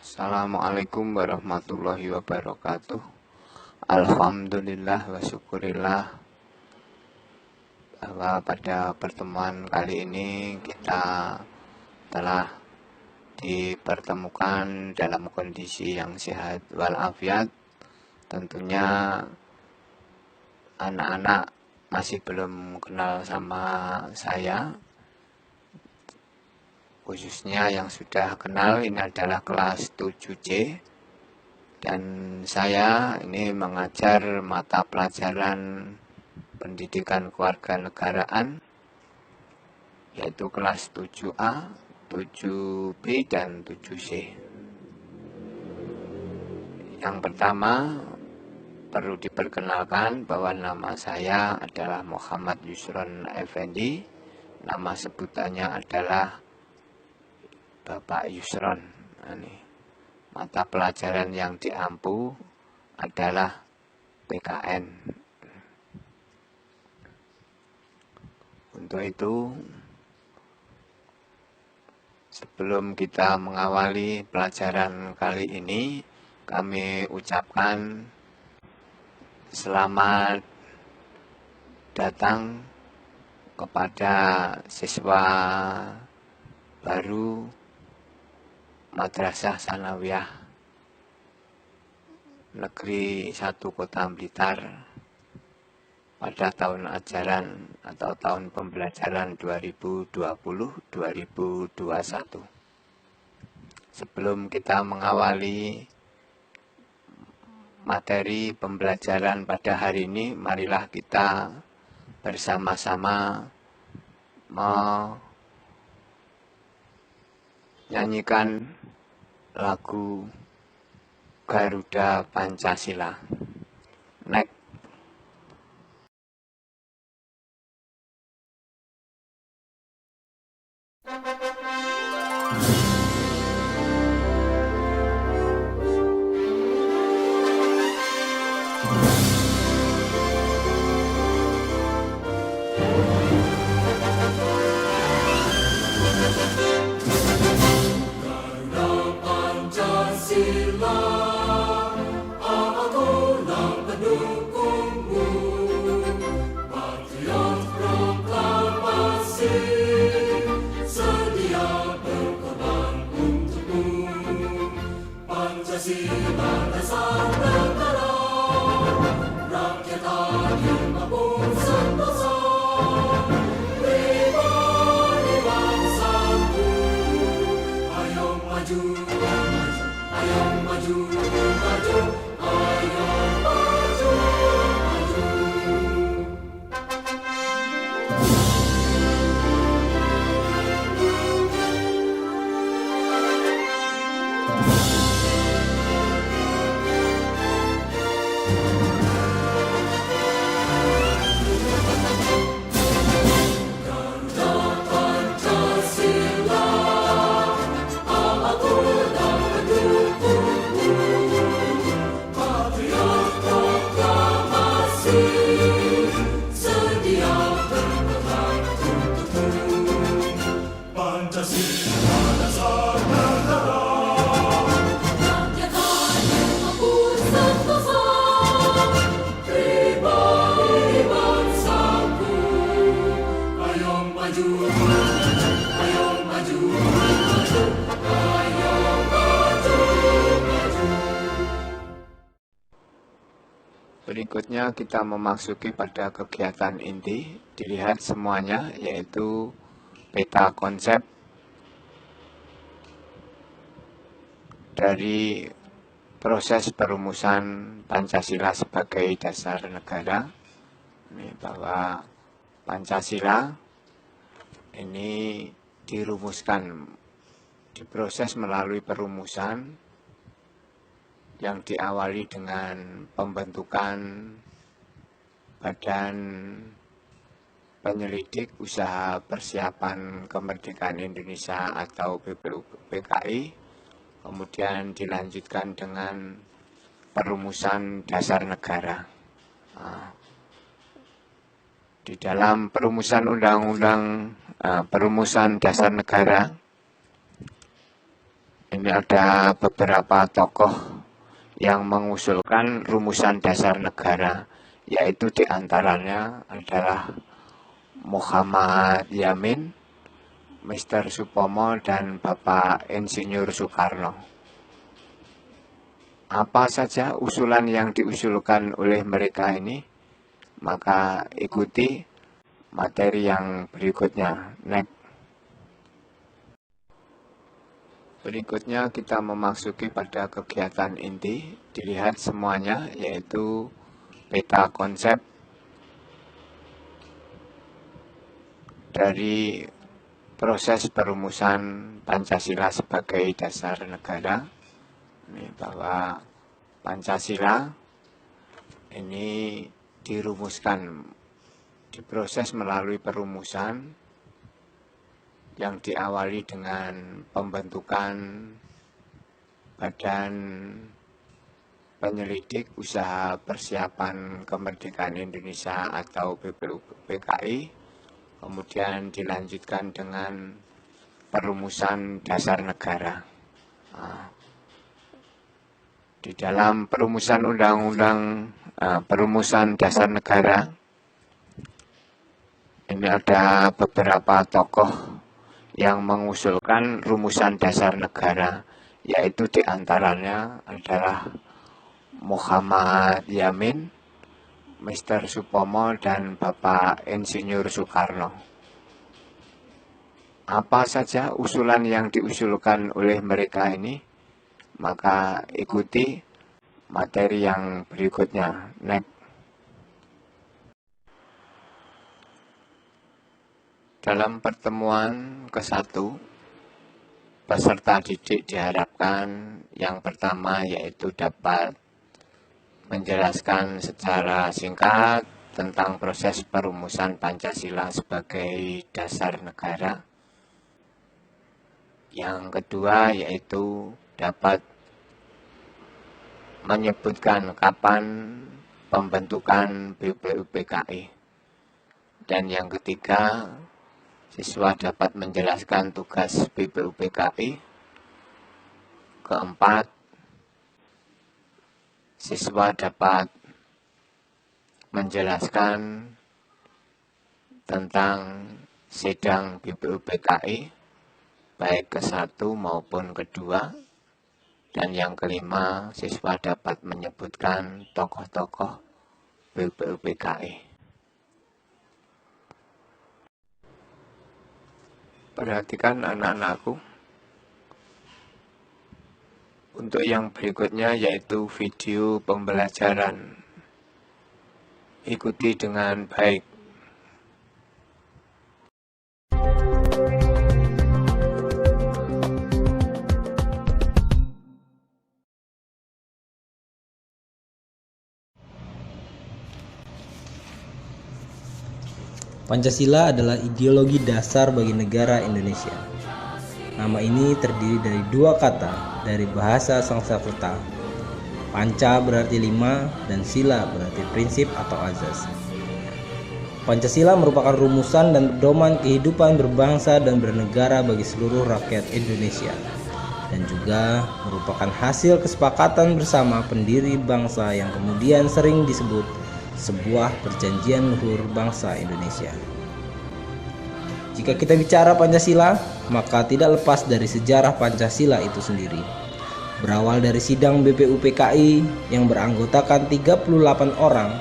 Assalamualaikum warahmatullahi wabarakatuh. Alhamdulillah wa syukurillah bahwa pada pertemuan kali ini kita telah dipertemukan dalam kondisi yang sehat walafiat. Tentunya anak-anak masih belum kenal sama saya, khususnya yang sudah kenal ini adalah kelas 7C, dan saya ini mengajar mata pelajaran pendidikan kewarganegaraan yaitu kelas 7A, 7B, dan 7C. Yang pertama perlu diperkenalkan bahwa nama saya adalah Muhammad Yusron Effendi. Nama sebutannya adalah Bapak Yusron. Ini mata pelajaran yang diampu adalah PKN. Untuk itu, sebelum kita mengawali pelajaran kali ini, kami ucapkan selamat datang kepada siswa baru Madrasah Sanawiyah Negeri 1 Kota Blitar pada tahun ajaran atau tahun pembelajaran 2020-2021. Sebelum kita mengawali materi pembelajaran pada hari ini, marilah kita bersama-sama menyanyikan lagu Garuda Pancasila. Next. Berikutnya kita memasuki pada kegiatan inti, dilihat semuanya, yaitu peta konsep dari proses perumusan Pancasila sebagai dasar negara. Ini bahwa Pancasila ini dirumuskan, diproses melalui perumusan yang diawali dengan pembentukan Badan Penyelidik Usaha Persiapan Kemerdekaan Indonesia atau BPUPKI, kemudian dilanjutkan dengan perumusan dasar negara. Di dalam perumusan perumusan dasar negara Ini ada beberapa tokoh yang mengusulkan rumusan dasar negara, yaitu diantaranya adalah Muhammad Yamin, Mr. Supomo, dan Bapak Insinyur Soekarno. Apa saja usulan yang diusulkan oleh mereka ini? Maka ikuti materi yang berikutnya. Next. Berikutnya kita memasuki pada kegiatan inti. Dilihat semuanya, yaitu peta konsep dari proses perumusan Pancasila sebagai dasar negara. Ini bahwa Pancasila ini dirumuskan, diproses melalui perumusan yang diawali dengan pembentukan Badan Penyelidik Usaha Persiapan Kemerdekaan Indonesia atau BPUPKI, kemudian dilanjutkan dengan perumusan dasar negara. Di dalam perumusan perumusan dasar negara, ini ada beberapa tokoh yang mengusulkan rumusan dasar negara, yaitu diantaranya adalah Muhammad Yamin, Mr. Supomo, dan Bapak Insinyur Soekarno. Apa saja usulan yang diusulkan oleh mereka ini? Maka ikuti materi yang berikutnya. Next. Dalam pertemuan ke-1, peserta didik diharapkan yang pertama yaitu dapat menjelaskan secara singkat tentang proses perumusan Pancasila sebagai dasar negara. Yang kedua yaitu dapat menyebutkan kapan pembentukan BPUPKI. Dan yang ketiga, siswa dapat menjelaskan tugas BPUPKI. Keempat, siswa dapat menjelaskan tentang sidang BPUPKI, baik ke-1 maupun ke-2. Dan yang kelima, siswa dapat menyebutkan tokoh-tokoh BPUPKI. Perhatikan anak-anakku. Untuk yang berikutnya yaitu video pembelajaran. Ikuti dengan baik. Pancasila adalah ideologi dasar bagi negara Indonesia. Nama ini terdiri dari dua kata dari bahasa Sanskerta. Panca berarti 5 dan sila berarti prinsip atau azas. Pancasila merupakan rumusan dan pedoman kehidupan berbangsa dan bernegara bagi seluruh rakyat Indonesia, dan juga merupakan hasil kesepakatan bersama pendiri bangsa yang kemudian sering disebut sebuah perjanjian luhur bangsa Indonesia. Jika kita bicara Pancasila, maka tidak lepas dari sejarah Pancasila itu sendiri. Berawal dari sidang BPUPKI yang beranggotakan 38 orang,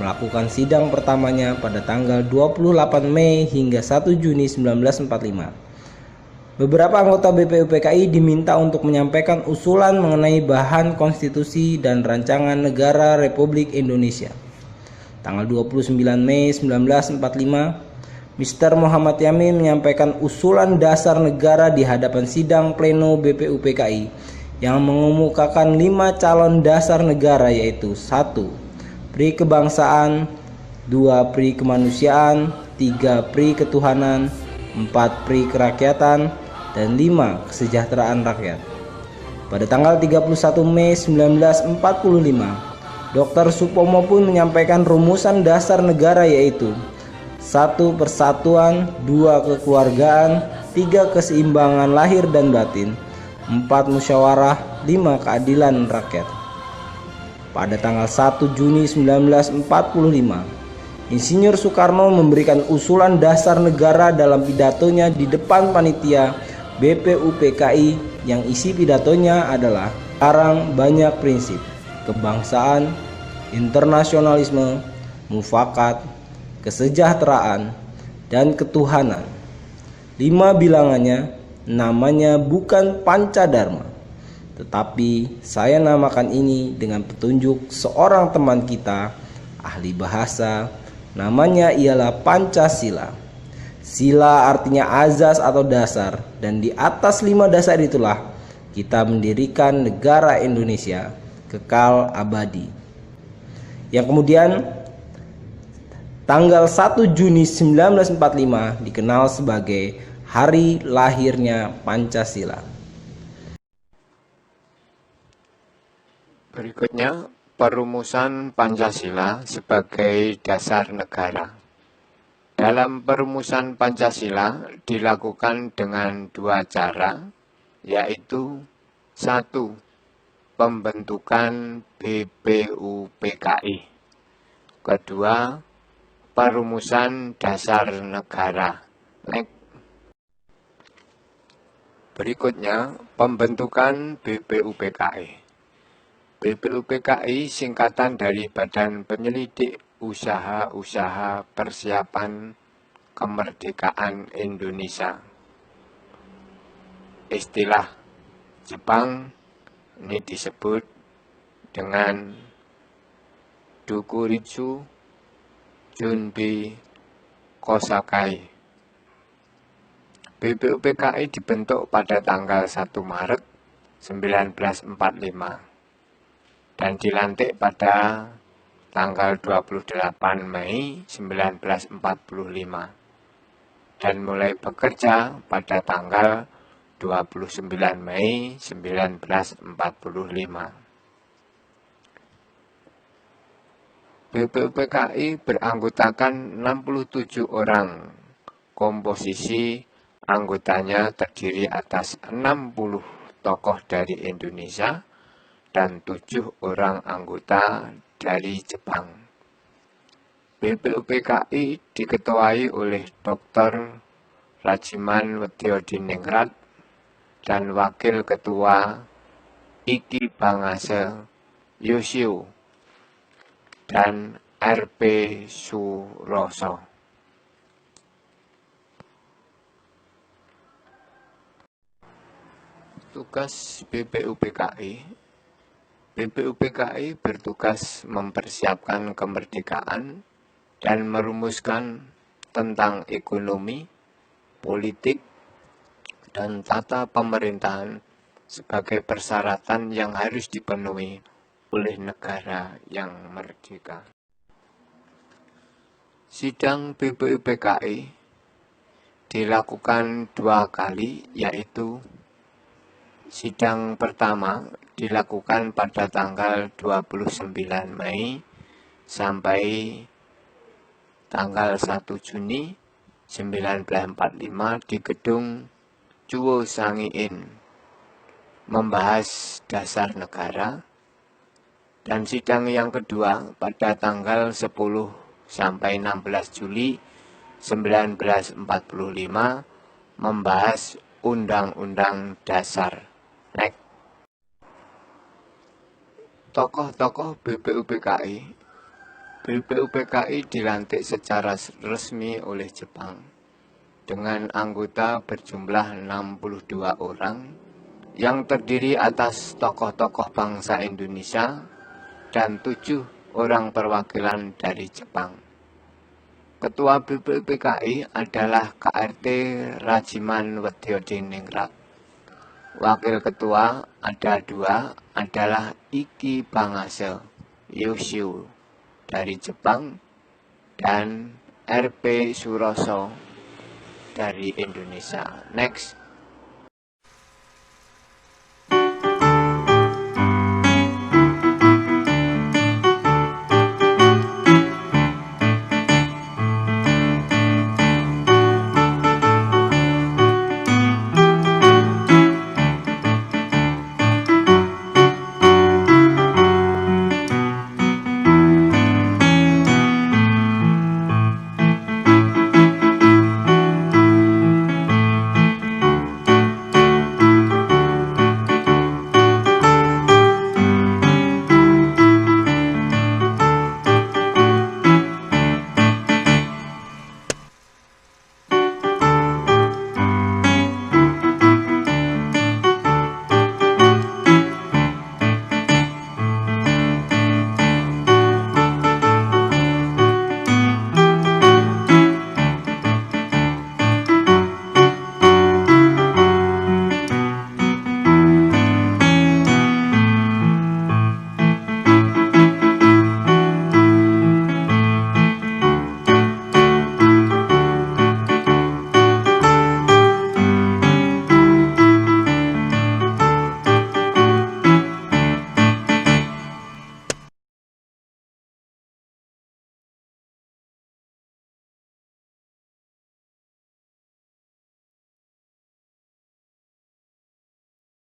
melakukan sidang pertamanya pada tanggal 28 Mei hingga 1 Juni 1945. Beberapa anggota BPUPKI diminta untuk menyampaikan usulan mengenai bahan konstitusi dan rancangan negara Republik Indonesia. Tanggal 29 Mei 1945, Mr. Muhammad Yamin menyampaikan usulan dasar negara di hadapan sidang pleno BPUPKI yang mengemukakan 5 calon dasar negara, yaitu 1. Pri kebangsaan, 2. Pri kemanusiaan, 3. Pri ketuhanan, 4. Pri kerakyatan, dan 5. Kesejahteraan rakyat. Pada tanggal 31 Mei 1945, Dr. Supomo pun menyampaikan rumusan dasar negara, yaitu 1. Persatuan, 2. Kekeluargaan, 3. Keseimbangan lahir dan batin, 4 musyawarah, 5 keadilan rakyat. Pada tanggal 1 Juni 1945, Insinyur Soekarno memberikan usulan dasar negara dalam pidatonya di depan panitia BPUPKI yang isi pidatonya adalah "Sekarang banyak prinsip, kebangsaan, internasionalisme, mufakat, kesejahteraan, dan ketuhanan." 5 bilangannya, namanya bukan Pancadharma, tetapi saya namakan ini dengan petunjuk seorang teman kita, ahli bahasa. Namanya ialah Pancasila. Sila artinya azas atau dasar, dan di atas 5 dasar itulah kita mendirikan negara Indonesia kekal abadi. Yang kemudian tanggal 1 Juni 1945 dikenal sebagai hari lahirnya Pancasila. Berikutnya, perumusan Pancasila sebagai dasar negara. Dalam perumusan Pancasila dilakukan dengan 2 cara, yaitu 1. Pembentukan BPUPKI. Kedua, perumusan dasar negara. Berikutnya, pembentukan BPUPKI. BPUPKI singkatan dari Badan Penyelidik Usaha-Usaha Persiapan Kemerdekaan Indonesia. Istilah Jepang ini disebut dengan Dokuritsu Junbi Kosakai. BPUPKI dibentuk pada tanggal 1 Maret 1945 dan dilantik pada tanggal 28 Mei 1945 dan mulai bekerja pada tanggal 29 Mei 1945. BPUPKI beranggotakan 67 orang. Komposisi anggotanya terdiri atas 60 tokoh dari Indonesia dan 7 orang anggota dari Jepang. BPUPKI diketuai oleh Dr. Rajiman Weddiodiningrat dan Wakil Ketua Iki Bangase Yosio dan RP Suroso. Tugas BPUPKI. BPUPKI bertugas mempersiapkan kemerdekaan dan merumuskan tentang ekonomi, politik, dan tata pemerintahan sebagai persyaratan yang harus dipenuhi oleh negara yang merdeka. Sidang BPUPKI dilakukan 2 kali, yaitu sidang pertama dilakukan pada tanggal 29 Mei sampai tanggal 1 Juni 1945 di gedung Chuo Sangiin membahas dasar negara, dan sidang yang kedua pada tanggal 10 sampai 16 Juli 1945 membahas Undang-Undang Dasar. Tokoh-tokoh BPUPKI. BPUPKI dilantik secara resmi oleh Jepang dengan anggota berjumlah 62 orang yang terdiri atas tokoh-tokoh bangsa Indonesia dan 7 orang perwakilan dari Jepang. Ketua BPUPKI adalah KRT Rajiman Weddiodiningrat. Wakil ketua ada 2, adalah Iki Bangase Yosio dari Jepang dan RP Suroso dari Indonesia. Next.